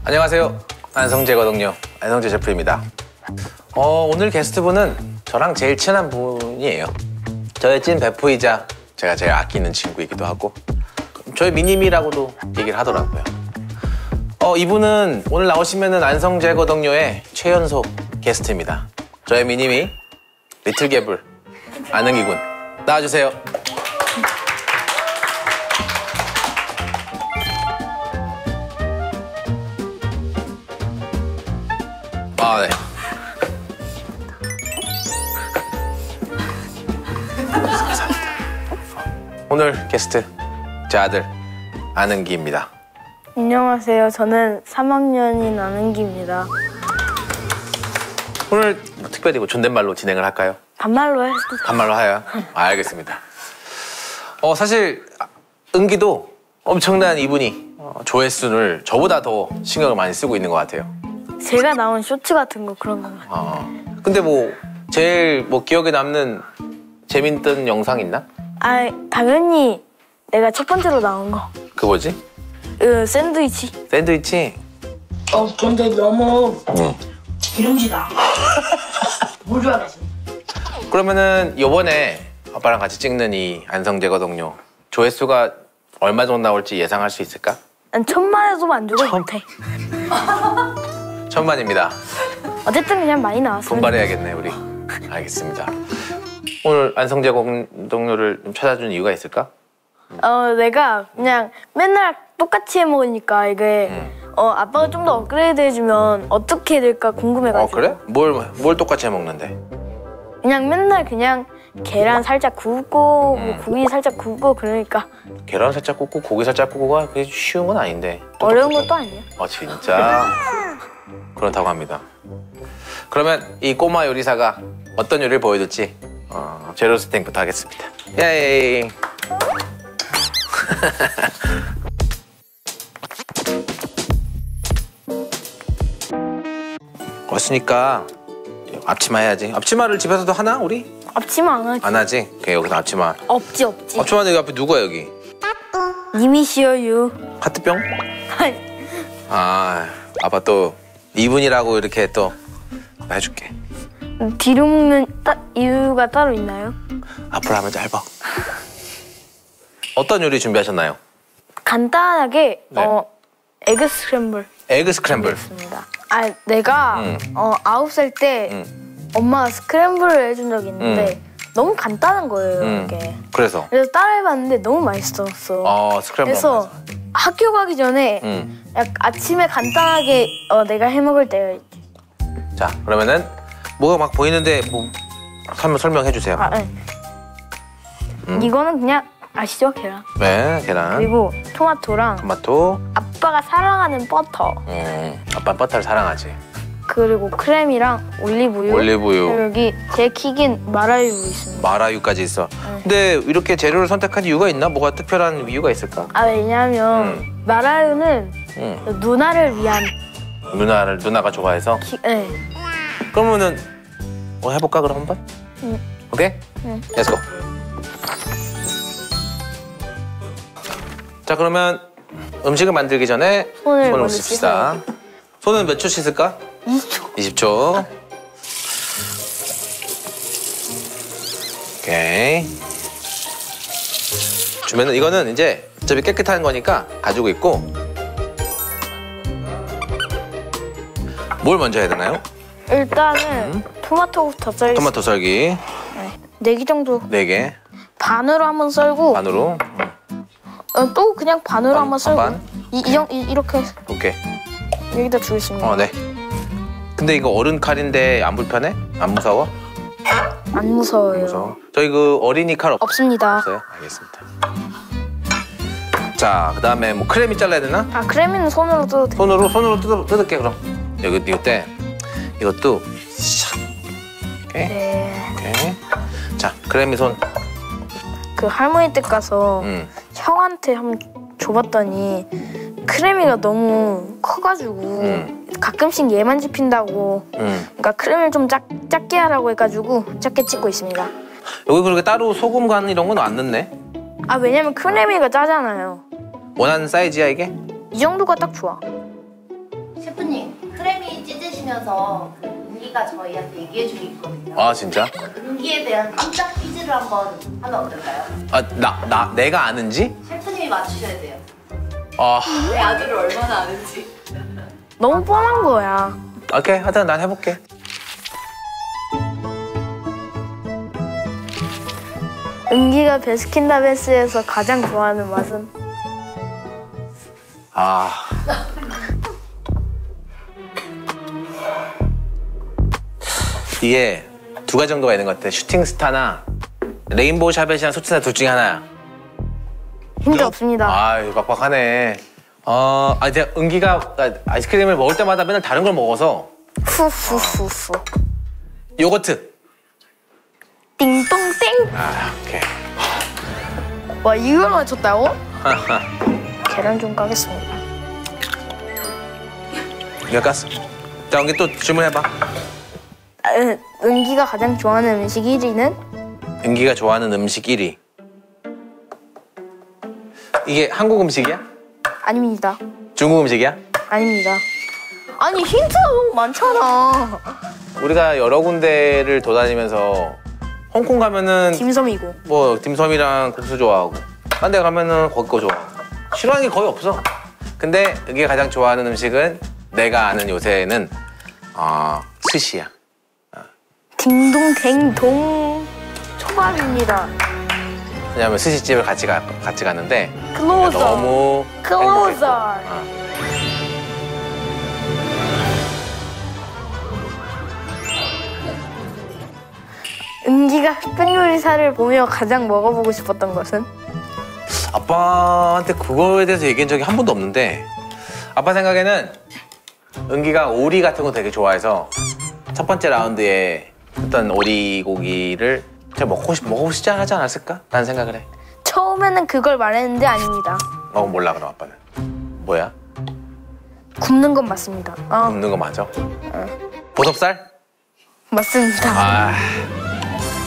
안녕하세요. 안성재거든요. 안성재 셰프입니다. 오늘 게스트분은 저랑 제일 친한 분이에요. 저의 찐 베프이자 제가 제일 아끼는 친구이기도 하고 저의 미님이라고도 얘기를 하더라고요. 이분은 오늘 나오시면은 안성재거든요의 최연소 게스트입니다. 저의 미님이 리틀개불 안흥기군 나와주세요. 아, 네. 오늘 게스트 제 아들 안흥기입니다. 안녕하세요. 저는 3학년인 안흥기입니다. 오늘 특별히 존댓말로 진행을 할까요? 반말로 해도 반말로 하요? 알겠습니다. 사실 은기도 엄청난 이분이 조회수를 저보다 더 신경을 많이 쓰고 있는 것 같아요. 제가 나온 쇼츠 같은 거 그런 거 같아요. 근데 제일 기억에 남는 재밌던 영상 있나? 당연히 내가 첫 번째로 나온 거. 그 뭐지? 샌드위치. 샌드위치? 근데 너무 기름지다. 뭘 좋아하겠어? 그러면은 요번에 아빠랑 같이 찍는 이 안성재거든요. 조회수가 얼마 정도 나올지 예상할 수 있을까? 난 1000만에도 만족을 못해. 1000만입니다. 어쨌든 그냥 많이 나왔어요. 분발해야겠네 우리. 알겠습니다. 오늘 안성재거든요를 좀 찾아준 이유가 있을까? 내가 그냥 맨날 똑같이 해 먹으니까 이게 아빠가 좀 더 업그레이드 해주면 어떻게 될까 궁금해가지고. 그래? 뭘 똑같이 해 먹는데? 그냥 맨날 그냥 계란 살짝 굽고 고기 살짝 굽고 그러니까. 계란 살짝 굽고 고기 살짝 굽고가 그게 쉬운 건 아닌데. 어려운 것도 아니에요. 진짜? 그렇다고 합니다. 그러면 이 꼬마 요리사가 어떤 요리를 보여줄지 재료 세팅부터 하겠습니다. 예이. 왔으니까 앞치마 해야지. 앞치마를 집에서도 하나 우리? 앞치마 안 하지. 안 하지? 그래 여기서 앞치마. 없지. 앞치마 여기 앞에 누구야 여기? 님이시여유. 하트병? 아빠 또 이분이라고 이렇게 또 해줄게. 뒤로 먹는 이유가 따로 있나요? 앞으로 하면 짧아. 어떤 요리 준비하셨나요? 간단하게 네. 에그 스크램블. 에그 스크램블. 준비했습니다. 내가 9살 때 엄마가 스크램블을 해준 적이 있는데 너무 간단한 거예요 이게. 그래서 따라해봤는데 너무 맛있었어. 스크램블. 그래서 학교 가기 전에 아침에 간단하게 내가 해먹을 때가 있지. 자 그러면은 뭐가 막 보이는데 설명해 주세요. 네. 이거는 그냥 아시죠? 계란. 네, 계란. 그리고 토마토랑 토마토. 아빠가 사랑하는 버터. 아빠 버터를 사랑하지. 그리고 크림이랑 올리브유. 그리고 여기 제 킥인 마라유 있습니다. 마라유까지 있어. 근데 이렇게 재료를 선택한 이유가 있나? 뭐가 특별한 이유가 있을까? 왜냐면 마라유는 누나를 위한. 누나가 좋아해서? 네. 그러면은 해볼까 그럼 한번? 오케이? 렛츠고. 자 그러면 음식을 만들기 전에 손을 씻읍시다. 손은 몇 초 씻을까? 20초. 20초. 오케이. 주면은 이거는 이제 어차피 깨끗한 거니까 가지고 있고. 뭘 먼저 해야 되나요? 일단은 토마토부터 썰기. 토마토 썰기. 4개 정도. 4개. 반으로 한번 썰고. 반으로. 또 그냥 반으로 한번 썰고. 반? 이렇게. 오케이. 여기다 주겠습니다. 네. 근데 이거 어른 칼인데 안 불편해? 안 무서워? 안 무서워요. 무서워. 저희 그 어린이 칼 없습니다. 없어요? 알겠습니다. 자, 그다음에 크레미 잘라야 되나? 크레미는 손으로 뜯어도 돼. 손으로 뜯을게 그럼. 이때 이것도 샥. 오케이. 네. 오케이. 자, 크레미 손. 그 할머니 댁 가서 형한테 한번 줘봤더니 크레미가 너무 커가지고 가끔씩 얘만 집힌다고. 그러니까 크레미를 좀 작게 하라고 해가지고 작게 찍고 있습니다. 여기 그렇게 따로 소금 간 이런 건 안 넣네? 왜냐면 크레미가 짜잖아요. 원하는 사이즈야 이게? 이 정도가 딱 좋아. 나오시면서 그 은기가 저희한테 얘기해 준 게 있거든요. 아 진짜? 은기에 대한 깜짝 퀴즈를 한번 하면 어떨까요? 아 내가 아는지? 셰프님이 맞추셔야 돼요. 아 내 아들을 얼마나 아는지. 너무 뻔한 거야. 오케이 하여튼 난 해볼게. 은기가 베스킨라빈스에서 가장 좋아하는 맛은? 아 이게 두 가지 정도가 있는 것 같아. 슈팅스타나 레인보우 샤벳이나 소치나 둘 중에 하나야. 힌트 없습니다. 아이 빡빡하네. 제가 은기가 아이스크림을 먹을 때마다 맨날 다른 걸 먹어서 후후후후. 요거트. 띵동땡. 아 오케이. 와 이걸 맞췄다고? 계란 좀 까겠습니다. 이거 깠어. 자 은기 또 질문해봐. 은기가 가장 좋아하는 음식 1위는? 은기가 좋아하는 음식 1위. 이게 한국 음식이야? 아닙니다. 중국 음식이야? 아닙니다. 아니 힌트가 너무 많잖아. 우리가 여러 군데를 돌아다니면서 홍콩 가면은 딤섬이고. 뭐 딤섬이랑 국수 좋아하고 딴 데 가면은 거기 거 좋아하고 싫어하는 게 거의 없어. 근데 은기가 가장 좋아하는 음식은 내가 아는 요새는 스시야. 딩동댕동 초밥입니다. 왜냐면 스시집을 같이 갔는데 클로저. 너무 클로저. 은기가 흑백 요리사를 보며 가장 먹어보고 싶었던 것은? 아빠한테 그거에 대해서 얘기한 적이 한 번도 없는데 아빠 생각에는 은기가 오리 같은 거 되게 좋아해서 첫 번째 라운드에 어떤 오리고기를 제가 먹고 싶지 하지 않았을까? 라는 생각을 해. 처음에는 그걸 말했는데 아닙니다. 몰라 그럼 아빠는. 뭐야? 굽는 건 맞습니다. 굽는 거 맞아? 보섭살? 맞습니다. 아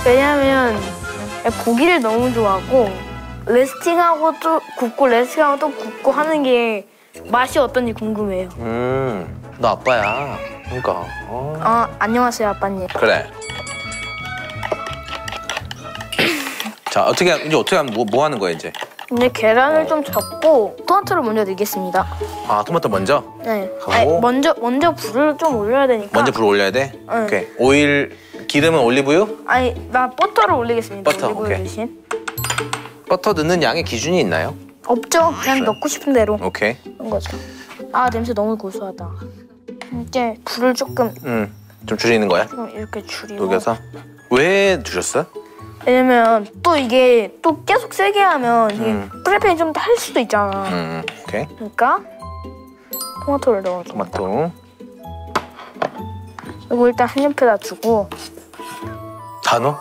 왜냐면 고기를 너무 좋아하고 레스팅하고 또 굽고 레스팅하고 또 굽고 하는 게 맛이 어떤지 궁금해요. 너 아빠야. 그러니까. 안녕하세요 아빠님. 그래. 자 이제 어떻게 하면 뭐 하는 거야 이제? 이제 계란을 좀 접고 토마토를 먼저 넣겠습니다. 토마토 먼저? 네. 하고? 먼저 불을 좀 올려야 되니까. 먼저 불 올려야 돼? 응. 오케이. 오일, 기름은 올리브유? 나 버터를 올리겠습니다. 버터, 올리브유 오케이. 대신. 버터 넣는 양의 기준이 있나요? 없죠. 그냥 넣고 싶은 대로 오케이. 그런 거죠. 냄새 너무 고소하다. 이제 불을 조금 좀 줄이는 거야? 이렇게 줄이고. 녹여서? 왜 줄였어? 왜냐면 또 이게 또 계속 세게 하면 이게 프라이팬이 좀 탈 수도 있잖아. 오케이. 그러니까 토마토를 넣어줘. 토마토. 그리고 일단 한 옆에다 두고. 다 넣어?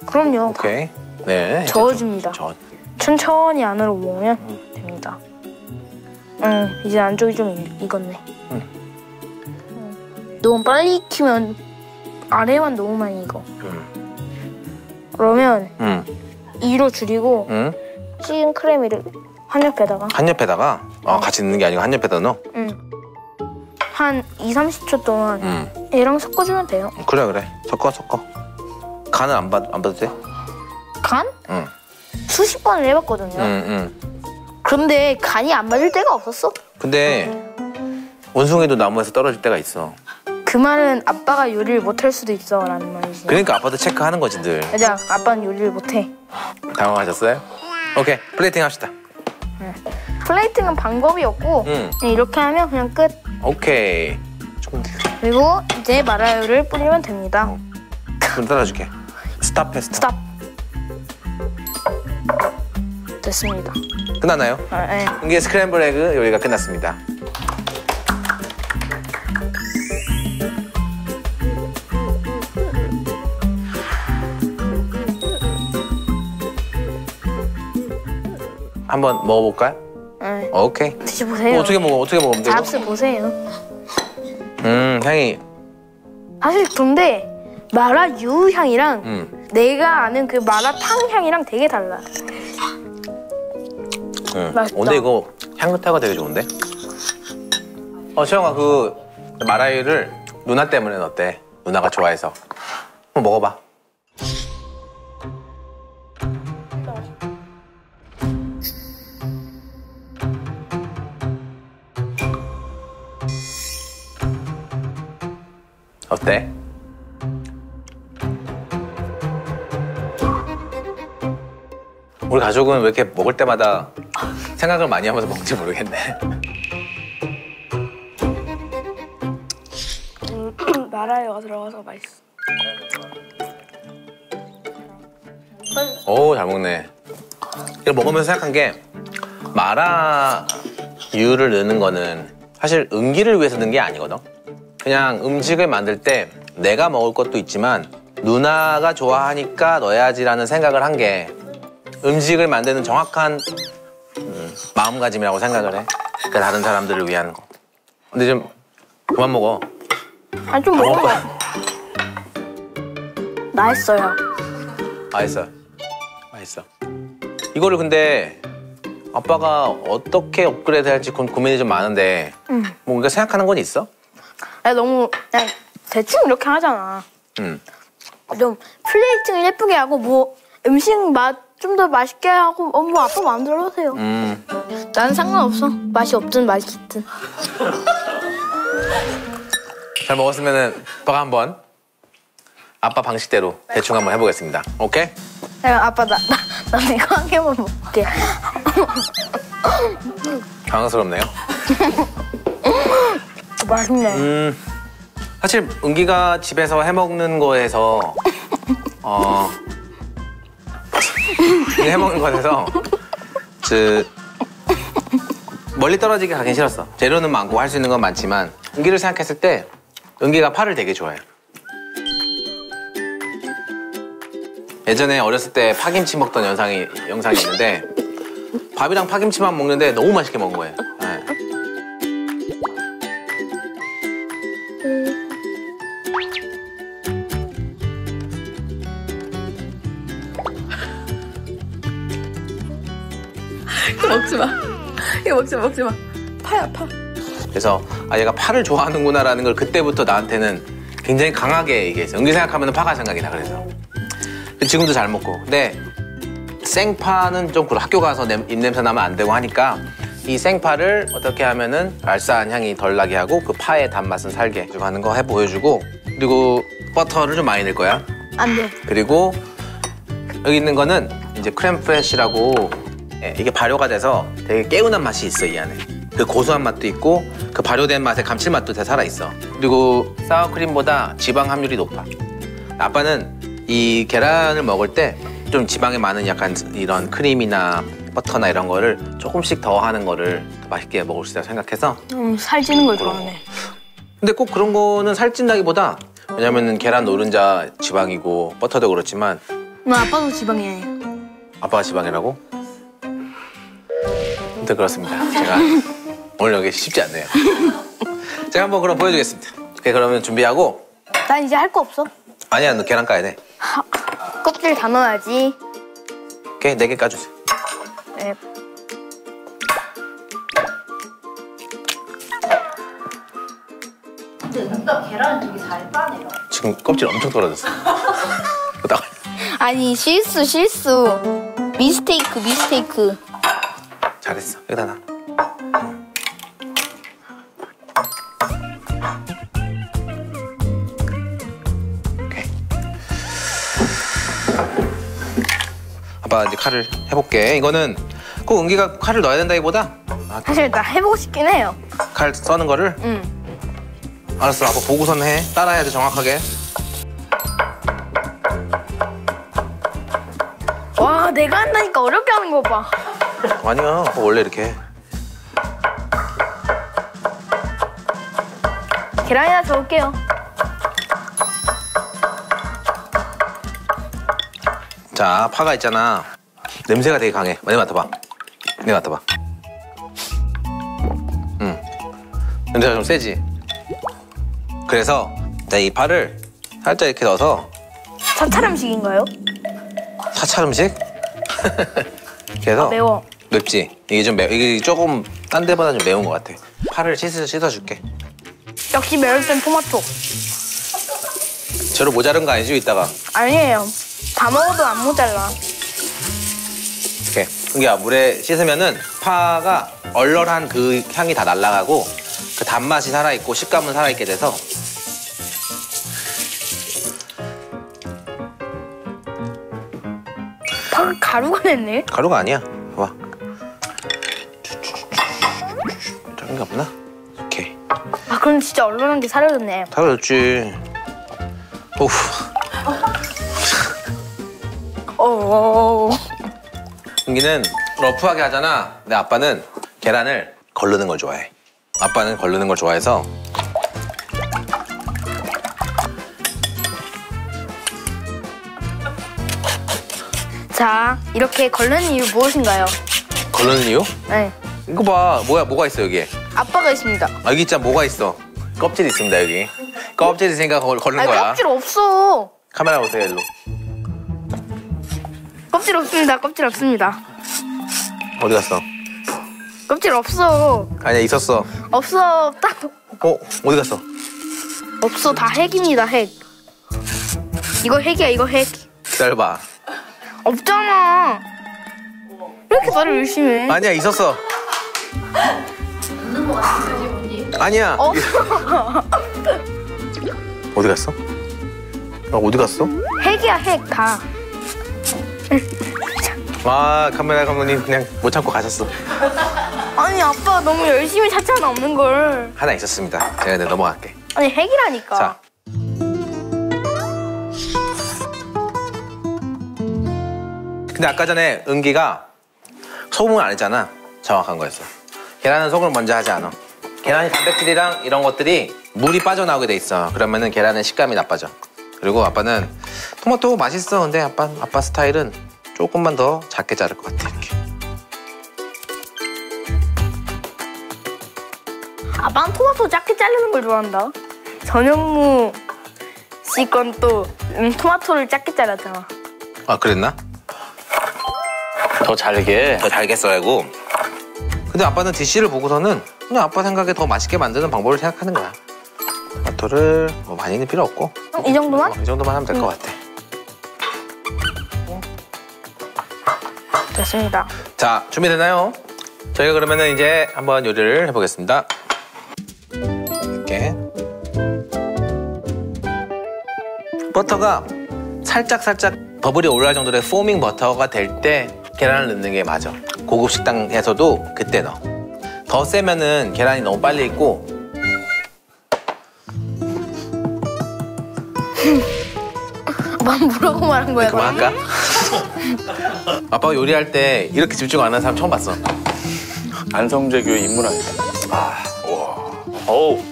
그럼요. 오케이. 네. 저어줍니다. 천천히 안으로 모으면 됩니다. 이제 안쪽이 좀 익었네. 너무 빨리 익히면 아래만 너무 많이 익어. 그러면 2로 줄이고 찐 크래미를 한 옆에다가. 한 옆에다가? 같이 넣는 게 아니고 한 옆에다 넣어? 한 2, 30초 동안 얘랑 섞어주면 돼요. 그래. 섞어. 간은 안 봐도 돼? 간? 응. 수십 번을 해봤거든요. 그런데 간이 안 맞을 때가 없었어. 근데 원숭이도 나무에서 떨어질 때가 있어. 그 말은 아빠가 요리를 못할 수도 있어 라는 말이지. 그러니까 아빠도 체크하는 거지 늘. 맞아, 아빠는 요리를 못해. 당황하셨어요? 오케이, 플레이팅 합시다. 플레이팅은 방법이 없고 그냥 이렇게 하면 그냥 끝. 오케이. 그리고 이제 마라요를 뿌리면 됩니다. 좀 따라줄게. 스탑. 스탑. 됐습니다. 끝났나요? 네. 은기의 스크램블 에그 요리가 끝났습니다. 한번 먹어볼까요? 네. 오케이. 드셔보세요. 어떻게 먹으면 되고? 잡수 보세요. 향이. 사실 근데 마라유 향이랑 내가 아는 그 마라탕 향이랑 되게 달라. 맛있다. 근데 이거 향긋하고 되게 좋은데? 채영아 그 마라유를 누나 때문에는 어때? 누나가 좋아해서. 한번 먹어봐. 어때? 우리 가족은 왜 이렇게 먹을 때마다 생각을 많이 하면서 먹는지 모르겠네. 마라야가 들어가서 맛있어. 오, 잘 먹네. 이걸 먹으면서 생각한 게 마라유를 넣는 거는 사실 은기를 위해서 넣은 게 아니거든. 그냥 음식을 만들 때 내가 먹을 것도 있지만 누나가 좋아하니까 넣어야지라는 생각을 한 게 음식을 만드는 정확한 마음가짐이라고 생각을 해. 그러니까 다른 사람들을 위한 거. 근데 좀 그만 먹어. 아니 좀 먹어봐. 맛있어요. 맛있어. 맛있어. 이거를 근데 아빠가 어떻게 업그레이드 할지 고민이 좀 많은데 뭔가 생각하는 건 있어? 아니 너무 그냥 대충 이렇게 하잖아. 좀 플레이팅을 예쁘게 하고 뭐 음식 맛 좀 더 맛있게 하고 뭐 아빠 마음대로 하세요. 나는 상관없어. 맛이 없든 맛있든. 잘 먹었으면은 아빠가 한번 아빠 방식대로 대충 한번 해보겠습니다. 오케이? 내가 아빠 나 이거 한 개만 먹게. 당황스럽네요. 맛있네. 사실 은기가 집에서 해먹는 거에서 해먹는 거에서 멀리 떨어지게 가긴 싫었어. 재료는 많고 할 수 있는 건 많지만 은기를 생각했을 때 은기가 파를 되게 좋아해. 예전에 어렸을 때 파김치 먹던 영상이 있는데 밥이랑 파김치만 먹는데 너무 맛있게 먹은 거예요. 네. 이거 먹지 마. 이거 먹지 마. 파야, 파. 그래서 얘가 파를 좋아하는구나라는 걸 그때부터 나한테는 굉장히 강하게 얘기했어. 은기 생각하면 파가 생각이 나. 그래서 지금도 잘 먹고. 근데 생파는 좀 학교 가서 입냄새 나면 안 되고 하니까 이 생파를 어떻게 하면은 알싸한 향이 덜 나게 하고 그 파의 단맛은 살게 하는 거 보여주고, 그리고 버터를 좀 많이 넣을 거야. 안 돼. 그리고 여기 있는 거는 이제 크렘 프레쉬라고, 이게 발효가 돼서 되게 개운한 맛이 있어. 이 안에 그 고소한 맛도 있고 그 발효된 맛의 감칠맛도 다 살아있어. 그리고 사워크림보다 지방 함유율이 높아. 아빠는 이 계란을 먹을 때 좀 지방이 많은 약간 이런 크림이나 버터나 이런 거를 조금씩 더 하는 거를 더 맛있게 먹을 수 있다고 생각해서 살찌는 걸 좋아하네. 근데 꼭 그런 거는 살찐다기보다, 왜냐면은 계란 노른자 지방이고 버터도 그렇지만. 아빠도 지방이에요. 아빠가 지방이라고? 아무튼 그렇습니다. 제가 오늘 여기 쉽지 않네요. 제가 한번 그럼 보여주겠습니다. 오케이, 그러면 준비하고. 난 이제 할 거 없어. 아니야, 너 계란 까야 돼. 껍질 다 넣어야지. 오케이, 4개 까주세요. 네. 근데 누가 계란 되게 잘 빠네요. 지금 껍질 엄청 떨어졌어. 아니 실수. 미스테이크. 잘했어. 여기다 놔. 오케이. 아빠 이제 칼을 해볼게. 이거는 꼭 은기가 칼을 넣어야 된다기보다 사실 나 해보고 싶긴 해요. 칼 써는 거를. 알았어. 아빠 보고선 해. 따라해야 돼, 정확하게. 와, 내가 한다니까 어렵게 하는 거 봐. 아니야, 아빠 원래 이렇게 해. 계란이나 저을게요. 자, 파가 있잖아. 냄새가 되게 강해. 내가 맡아봐. 냄새가 좀 세지? 그래서 이 파를 살짝 이렇게 넣어서. 사찰 음식인가요? 사찰 음식? 그래서 매워. 맵지? 이게 조금 딴 데보다 좀 매운 것 같아. 파를 씻어줄게. 역시 매울 땐 토마토. 저로 모자른 거 아니죠, 이따가? 아니에요. 다 먹어도 안 모자라. 이렇게. 은기야, 물에 씻으면은 파가 얼얼한 그 향이 다 날아가고 그 단맛이 살아있고 식감은 살아있게 돼서 파가 가루가 됐네. 가루가 아니야. 봐봐. 작은 게 없나? 오케이. 아 그럼 진짜 얼큰한 게 사라졌네. 사라졌지. 오우. 은기는 러프하게 하잖아. 근데 아빠는 계란을 걸르는 걸 좋아해. 아빠는 걸르는 걸 좋아해서 자 이렇게 걸르는 이유 무엇인가요? 걸르는 이유? 네. 이거 봐. 뭐가 있어 여기에? 아빠가 있습니다. 아, 여기 있잖아. 뭐가 있어? 껍질이 있습니다 여기. 껍질 있으니까 걸는 아니 거야. 껍질 없어. 카메라 보세요 일로. 껍질 없습니다. 껍질 없습니다. 어디 갔어? 껍질 없어. 아니야 있었어. 없어. 딱 어디 갔어? 없어. 다 핵입니다. 핵. 이거 핵이야. 이거 핵. 기다려봐. 없잖아. 왜 이렇게 말을 열심히 해? 아니야 있었어. 아니야. 어디 갔어? 어디 갔어? 핵이야 핵 다. 아 카메라 감독님 그냥 못 참고 가셨어. 아니 아빠가 너무 열심히 찾잖아 없는 걸. 하나 있었습니다. 제가 이제 넘어갈게. 아니 핵이라니까. 자. 근데 아까 전에 은기가 소금을 안 했잖아. 정확한 거였어. 계란은 소금을 먼저 하지 않아. 계란이 단백질이랑 이런 것들이 물이 빠져나오게 돼 있어. 그러면은 계란의 식감이 나빠져. 그리고 아빠는 토마토 맛있어. 근데 아빠 스타일은 조금만 더 작게 자를 것 같아. 이렇게. 아빠는 토마토 작게 자르는 걸 좋아한다. 전현무 씨 건 또 토마토를 작게 잘랐잖아. 아 그랬나? 더 잘게. 더 잘게 써야고. 근데 아빠는 DC를 보고서는 그냥 아빠 생각에 더 맛있게 만드는 방법을 생각하는 거야. 토마토를 뭐 많이는 필요 없고 이 정도만? 이 정도만 하면 될 것 같아. 됐습니다. 자, 준비됐나요? 저희가 그러면은 이제 한번 요리를 해보겠습니다. 이렇게 버터가 살짝 버블이 올라갈 정도의 포밍 버터가 될 때 계란을 넣는 게 맞아. 고급 식당에서도 그때 넣어. 더 세면은 계란이 너무 빨리 익고. 막 뭐라고 말한 거야? 그만할까? 아빠가 요리할 때 이렇게 집중 안 하는 사람 처음 봤어. 안성재 교회 입문 아니야? 어우.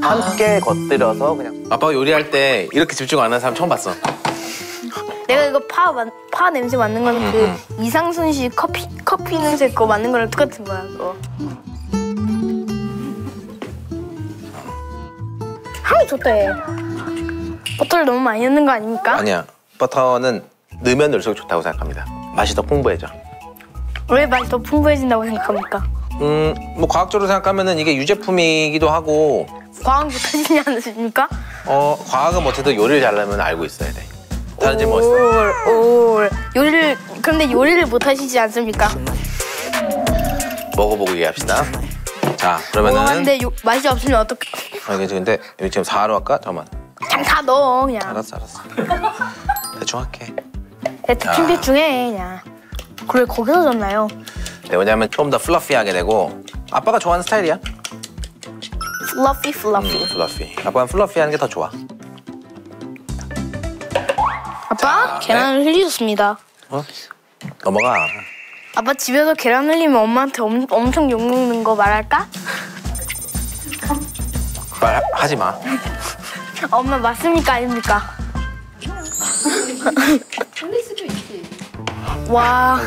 함께 겉들여서 그냥. 아빠가 요리할 때 이렇게 집중 안 하는 사람 처음 봤어. 내가 이거 파 냄새 맡는 거는 그 이상순 씨 커피 냄새 그거 맡는 거랑 똑같은 거야 그거. 향이 좋다 얘. 버터를 너무 많이 넣는 거 아닙니까? 아니야. 버터는 넣으면 넣을수록 좋다고 생각합니다. 맛이 더 풍부해져. 왜 맛이 더 풍부해진다고 생각합니까? 뭐 과학적으로 생각하면은 이게 유제품이기도 하고 과학 못하시지 않으십니까? 과학은 못해도 요리를 잘하면 알고 있어야 돼. 다른 질문 뭐 있어? 올. 그런데 요리를 못하시지 않습니까? 먹어보고 얘기합시다. 자, 그러면은 근데 맛이 없으면 어떡해? 근데 여기 지금 4로 할까? 잠깐만. 그냥 다 넣어 그냥. 알았어. 대충 할게. 대충 해 그냥. 그래 거기서 졌나요? 네, 왜냐면 좀 더 플러피하게 되고 아빠가 좋아하는 스타일이야. 플러피. 플러피. 아빠는 플러피하는 게 더 좋아. 아빠 계란을 흘리셨습니다. 넘어가. 아빠 집에서 계란 흘리면 엄마한테 엄청 욕먹는 거 말할까? 하지 마. 엄마 맞습니까 아닙니까? 흘릴 수도 있지. 와.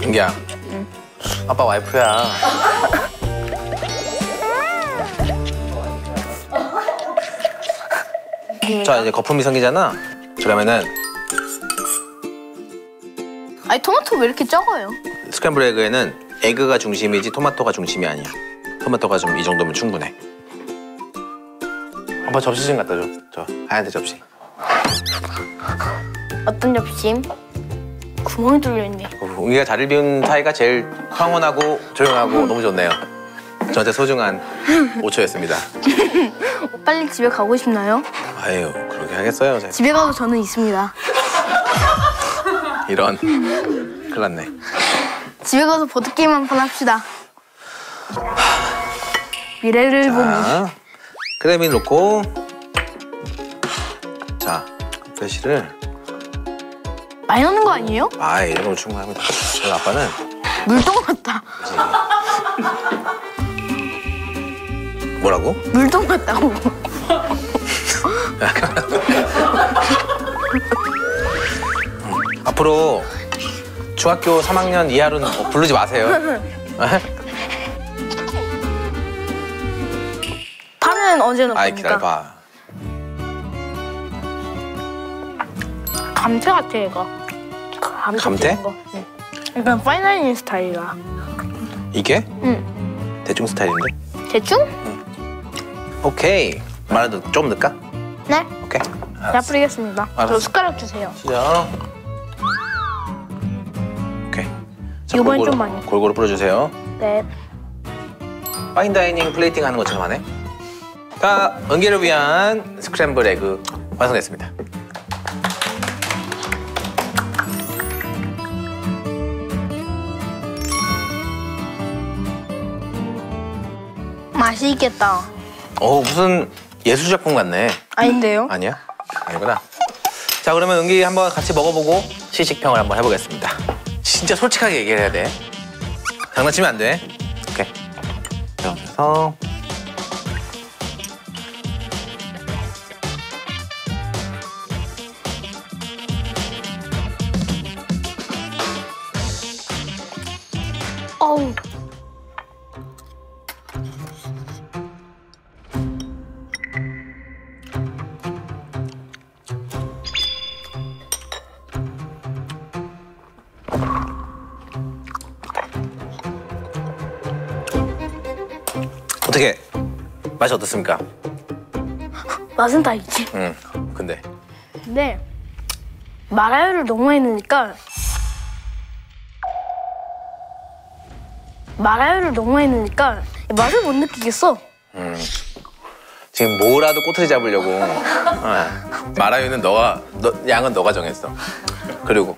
은기야. 아빠 와이프야. 자, 이제 거품이 생기잖아. 그러면은 아니 토마토 왜 이렇게 적어요? 스크램블 에그에는 에그가 중심이지 토마토가 중심이 아니야. 토마토가 좀 이 정도면 충분해. 아빠 접시 좀 갖다 줘. 저 하얀색 접시. 어떤 접시? 구멍이 뚫려있네. 우리가 자리를 비운 사이가 제일 평온하고 조용하고 너무 좋네요. 저한테 소중한 5초였습니다. 빨리 집에 가고 싶나요? 아유, 그러게 하겠어요. 제가. 집에 가도 저는 있습니다. 이런. 큰일 났네. 집에 가서 보드게임 한판 합시다. 미래를 보기. 자, 크레미 넣고. 자, 플래시를. 많이 넣는 거 아니에요? 아, 이 정도 충분합니다. 그래서 아빠는 물동 같다. 뭐라고? 물동 같다고. 앞으로 중학교 3학년 이하로는 부르지 마세요. 파는 언제 넣을 아이, 겁니까? 기다려봐. 감태 같아 이거. 감태? 튀긴 거. 응. 약간 파이나이닝 스타일이라. 이게? 응. 대충 스타일인데? 대충? 오케이. 마라도 좀 넣을까? 네. 오케이. 자 뿌리겠습니다. 알았어. 저 숟가락 주세요. 시작. 오케이. 자, 이번엔 골고루, 좀 많이. 골고루 뿌려주세요. 네. 파인다이닝 플레이팅 하는 것처럼 하네. 자, 은기를 위한 스크램블 에그 완성됐습니다. 맛있겠다. 무슨 예술작품 같네. 아닌데요? 아니야? 아니구나. 자, 그러면 은기 한번 같이 먹어보고 시식평을 한번 해보겠습니다. 진짜 솔직하게 얘기를 해야 돼. 장난치면 안 돼. 오케이. 그래서 어우. 어떻게 맛이 어떻습니까? 맛은 다 있지. 근데 근데 마라유를 너무 많이 넣으니까 맛을 못 느끼겠어. 지금 뭐라도 꼬투리 잡으려고. 마라유는 양은 너가 정했어. 그리고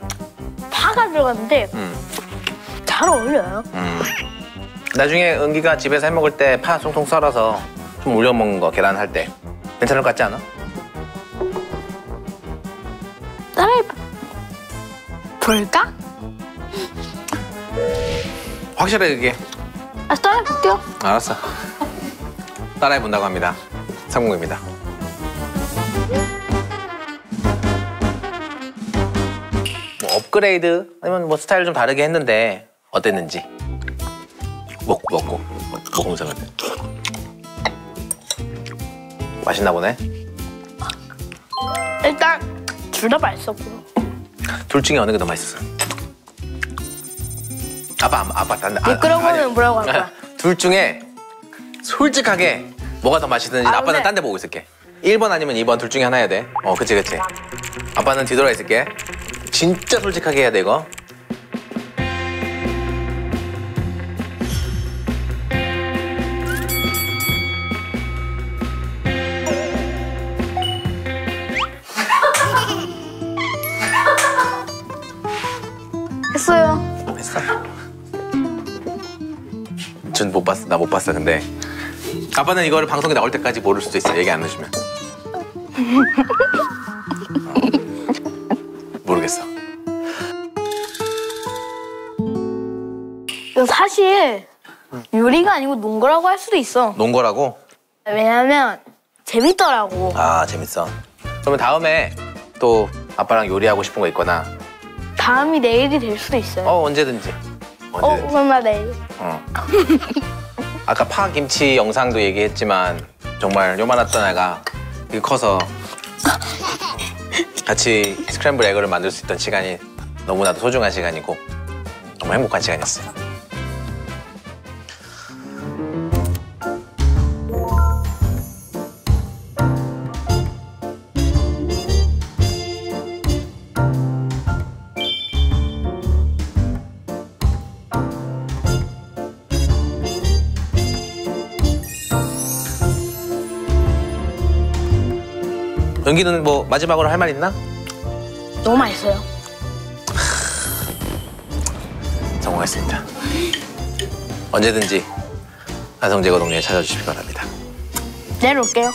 파가 들어갔는데 잘 어울려요. 나중에 은기가 집에서 해먹을 때 파 송송 썰어서 좀 올려 먹는 거 계란 할 때 괜찮을 것 같지 않아? 따라해 볼까? 확실하게 그게. 따라해 볼게요. 알았어. 따라해 본다고 합니다. 성공입니다. 뭐 업그레이드 아니면 뭐 스타일 좀 다르게 했는데 어땠는지 먹으면서 그래. 맛있나 보네. 일단 둘 다 맛있었고요. 둘 중에 어느 게 더 맛있었어? 아빠 딴 데. 미끄러우면 뭐라고 할 거야? 둘 중에 솔직하게 뭐가 더 맛있는지 아빠는 근데- 딴 데 보고 있을게. 1번 아니면 2번 둘 중에 하나 해야 돼. 그치. 아빠는 뒤돌아 있을게. 진짜 솔직하게 해야 돼, 이거. 했어요. 했어. 전 못 봤어. 나 못 봤어, 근데. 아빠는 이거를 방송에 나올 때까지 모를 수도 있어. 얘기 안 해주면. 모르겠어. 이거 사실 요리가 아니고 논거라고 할 수도 있어. 논 거라고? 왜냐면 재밌더라고. 아, 재밌어. 그러면 다음에 또 아빠랑 요리하고 싶은 거 있거나 다음이 내일이 될 수도 있어요. 언제든지. 언제든지. 그럼 나 내일. 아까 파 김치 영상도 얘기했지만 정말 요만했던 애가 이렇게 커서 같이 스크램블 에그를 만들 수 있던 시간이 너무나도 소중한 시간이고 정말 행복한 시간이었어요. 은기는 뭐 마지막으로 할 말 있나? 너무 맛있어요. 성공했습니다. 언제든지 안성재고 동네에 찾아주시기 바랍니다. 내일 올게요.